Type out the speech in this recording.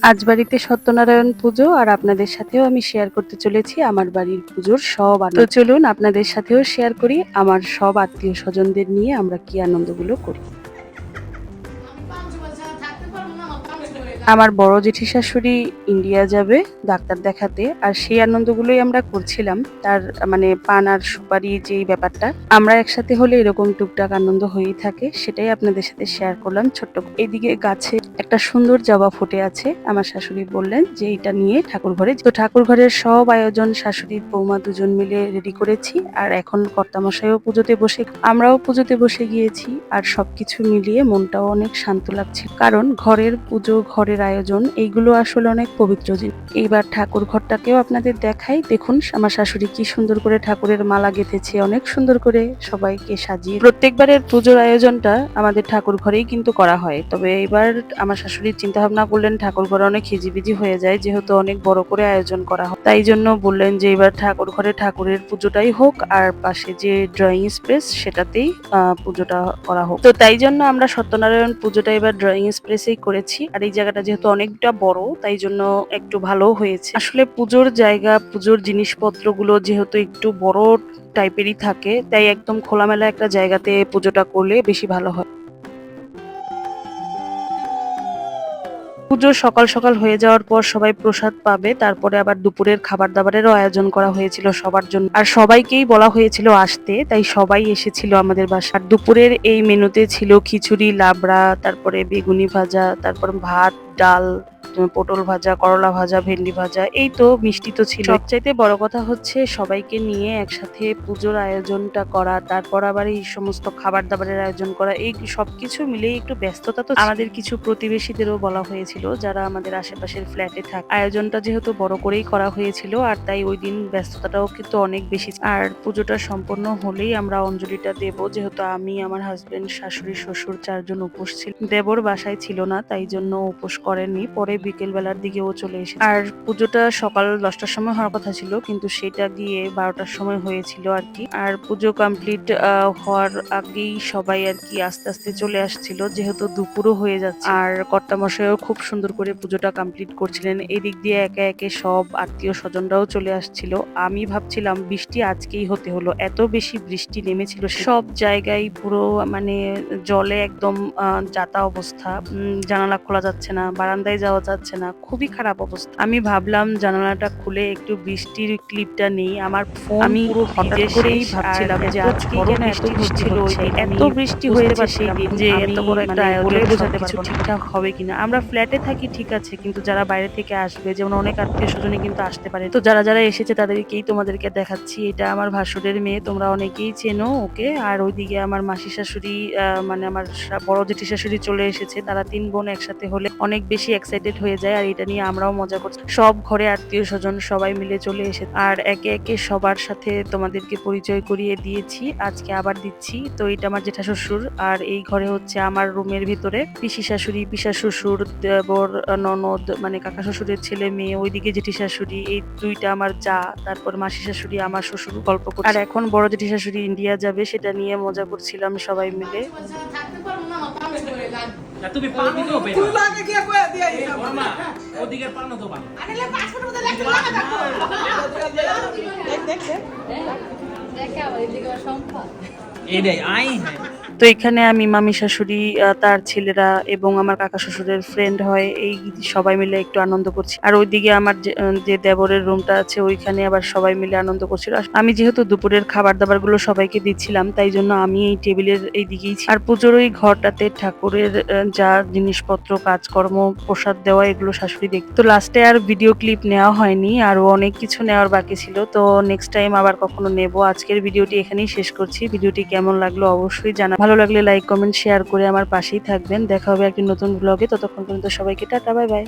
আজ বাড়িতে সত্যনারায়ণ পুজো আর আপনাদের সাথেও আমি শেয়ার করতে চলেছি আমার বাড়ির পুজোর সব আনন্দ। তো চলুন আপনাদের সাথেও শেয়ার করি আমার সব আত্মীয় স্বজনদের নিয়ে আমরা কি আনন্দগুলো করি। আমার বড় জেঠি শাশুড়ি ইন্ডিয়া যাবে ডাক্তার দেখাতে, আর সেই আনন্দগুলোই আমরা করছিলাম। তার মানে পান আর সুপারি যেই ব্যাপারটা, আমরা একসাথে হলে এরকম টুকটাক আনন্দ হয়েই থাকে, সেটাই আপনাদের সাথে শেয়ার করলাম ছোট্ট। এইদিকে গাছে একটা সুন্দর জবা ফুটে আছে, আমার শাশুড়ি বললেন যে এটা নিয়ে ঠাকুর ঘরে, তো ঠাকুর ঘরের সব আয়োজন শাশুড়ির বৌমা দুজন মিলে রেডি করেছি। আর এখন কর্তামশাইও পুজোতে বসে, আমরাও পুজোতে বসে গিয়েছি। আর সবকিছু মিলিয়ে মনটাও অনেক শান্ত লাগছে, কারণ ঘরের পুজো, ঘরের আয়োজন, এইগুলো আসলে অনেক পবিত্র জিনিস। এইবার ঠাকুর ঘরটাকেও আপনাদের দেখাই। দেখুন আমার শাশুড়ি কি সুন্দর করে ঠাকুরের মালা গেঁথেছে, অনেক সুন্দর করে সবাইকে সাজিয়ে। প্রত্যেকবারের পুজোর আয়োজনটা আমাদের ঠাকুর ঘরেই কিন্তু করা হয়, তবে এবার আমার শাশুড়ি চিন্তা ভাবনা করলেন ঠাকুর ঘরে অনেক হিজিবিজি হয়ে যায়, যেহেতু অনেক বড় করে আয়োজন করা হয়, তাই জন্য বললেন যে এবার ঠাকুর ঘরে ঠাকুরের পুজোটাই হোক, আর পাশে যে ড্রয়িং স্পেস সেটাতেই পুজোটা করা হোক। তো তাই জন্য আমরা সত্যনারায়ণ পুজোটা এবার ড্রয়িং স্পেসেই করেছি। আর এই জায়গাটা যেহেতু অনেকটা বড়, তাই জন্য একটু ভালো হয়েছে। আসলে পুজোর জায়গা, পুজোর জিনিসপত্রগুলো যেহেতু একটু বড় টাইপেরই থাকে, তাই একদম খোলামেলা একটা জায়গাতে পুজোটা করলে বেশি ভালো হয়। পুজো সকাল সকাল হয়ে যাওয়ার পর সবাই প্রসাদ পাবে, তারপরে আবার দুপুরের খাবার দাবারেরও আয়োজন করা হয়েছিল সবার জন্য, আর সবাইকেই বলা হয়েছিল আসতে, তাই সবাই এসেছিল আমাদের বাসার। দুপুরের এই মেনুতে ছিল খিচুড়ি, লাবড়া, তারপরে বেগুনি ভাজা, তারপর ভাত, ডাল, পটল ভাজা, করলা ভাজা, ভেন্ডি ভাজা, এই তো মিষ্টি তো ছিল। সবচাইতে বড় কথা হচ্ছে সবাইকে নিয়ে একসাথে পুজোর আয়োজনটা করা, তারপর আবার এই সমস্ত খাবার দাবারের আয়োজন করা, এই সবকিছু মিলেই একটু ব্যস্ততা তো। আমাদের কিছু প্রতিবেশীদেরও বলা হয়েছিল যারা আমাদের আশেপাশের ফ্ল্যাটে থাকে। আয়োজনটা যেহেতু বড় করেই করা হয়েছিল, আর তাই ওই দিন ব্যস্ততাটাও কিন্তু অনেক বেশি। আর পুজোটা সম্পন্ন হলেই আমরা অঞ্জলিটা দেব, যেহেতু আমি, আমার হাজবেন্ড, শাশুড়ি, শ্বশুর 4 জন উপোস ছিল। দেবর বাসায় ছিল না, তাই জন্য উপোস করেননি, পরে বিকেল বেলার দিকে ও চলে এসেছে। আর পুজোটা সকাল 10টার সময় হওয়ার কথা ছিল, কিন্তু সেটা গিয়ে 12টার সময় হয়েছিল আর কি। আর পুজো কমপ্লিট হওয়ার আগেই সবাই আর কি আস্তে আস্তে চলে আসছিল, যেহেতু দুপুরও হয়ে যাচ্ছে। আর কর্তামশাইও খুব সুন্দর করে পুজোটা কমপ্লিট করছিলেন। এদিক দিয়ে একে একে সব আত্মীয় স্বজনরাও চলে আসছিল। আমি ভাবছিলাম বৃষ্টি আজকেই হতে হলো, এত বেশি বৃষ্টি নেমেছিল, সব জায়গায় পুরো মানে জলে একদম যাতা অবস্থা। জানালা খোলা যাচ্ছে না, বারান্দায় যাওয়া যাচ্ছে না, খুবই খারাপ অবস্থা। আমি ভাবলাম জানালাটা খুলে একটু বৃষ্টির ক্লিপটা নেই, আমার ফোন আমি পুরো হঠাৎ করেই ভাবছিলাম যে আজকে কেন এত বৃষ্টি হচ্ছে, এত বৃষ্টি হয়েছে সেই দিন, যে এত বড় একটা আয়োজন বোঝাতে পারবো ঠিকঠাক হবে কিনা। আমরা ফ্ল্যাটে থাকি ঠিক আছে, কিন্তু যারা বাইরে থেকে আসবে, যেমন অনেক আত্মীয় স্বজনই কিন্তু আসতে পারে, তো যারা যারা এসেছে তাদেরকেই তোমাদেরকে দেখাচ্ছি। এটা আমার ভাসুরের মেয়ে, তোমরা অনেকেই চেনো ওকে। আর ওইদিকে আমার মাসি শাশুড়ি, মানে আমার বড় জেঠি শাশুড়ি চলে এসেছে। তারা 3 বোন একসাথে হলে অনেক বেশি এক্সাইটেড হয়ে যায়, আর এটা নিয়ে আমরাও মজা করছি। সব ঘরে আত্মীয় স্বজন সবাই মিলে চলে এসেছে, আর একে একে সবার সাথে তোমাদেরকে পরিচয় করিয়ে দিয়েছি, আজকে আবার দিচ্ছি। তো এটা আমার জেঠা শ্বশুর, আর এই ঘরে হচ্ছে আমার রুমের ভিতরে পিসি শাশুড়ি, পিসা শ্বশুর, দেবর, ননদ, মানে কাকা শ্বশুরের ছেলে মেয়ে, ওইদিকে জেঠি শাশুড়ি, এই 2টা আমার যা, তারপর মাসি শাশুড়ি, আমার শ্বশুর গল্প করছে। আর এখন বড় জেঠি শাশুড়ি ইন্ডিয়া যাবে, সেটা নিয়ে মজা করছিলাম সবাই মিলে। তুমি পানো তো বের তুই লাগে কি কই দিয়া মামা ওদিকে পানো তো বাবা আরে পাসপোর্ট মধ্যে লাগতে লাগা দেখো দেখ দেখ দেখ আবার এদিকে সম্পদ এই রে আই হ্যাঁ। তো এখানে আমি মামি শাশুড়ি, তার ছেলেরা এবং আমার কাকা শ্বশুরের ফ্রেন্ড হয়, এই সবাই মিলে একটু আনন্দ করছি। আর ওইদিকে আমার যে দেবরের রুমটা আছে, ওইখানে আবার সবাই মিলে আনন্দ করছিল। আমি যেহেতু দুপুরের খাবার দাবার গুলো সবাইকে দিচ্ছিলাম, তাই জন্য আমি এই টেবিলের এই দিকেই। আর পুজোর ওই ঘরটাতে ঠাকুরের যা জিনিসপত্র, কাজকর্ম, প্রসাদ দেওয়া, এগুলো শাশুড়ি দেখতো। তো লাস্টে আর ভিডিও ক্লিপ নেওয়া হয়নি, আরো অনেক কিছু নেওয়ার বাকি ছিল, তো নেক্সট টাইম আবার কখনো নেব। আজকের ভিডিওটি এখানেই শেষ করছি। ভিডিওটি কেমন লাগলো অবশ্যই জানা, ভালো লাগলে লাইক, কমেন্ট, শেয়ার করে আমার পাশেই থাকবেন। দেখা হবে একটি নতুন ব্লগে, ততক্ষণ পর্যন্ত সবাইকে টাটা, বাই বাই।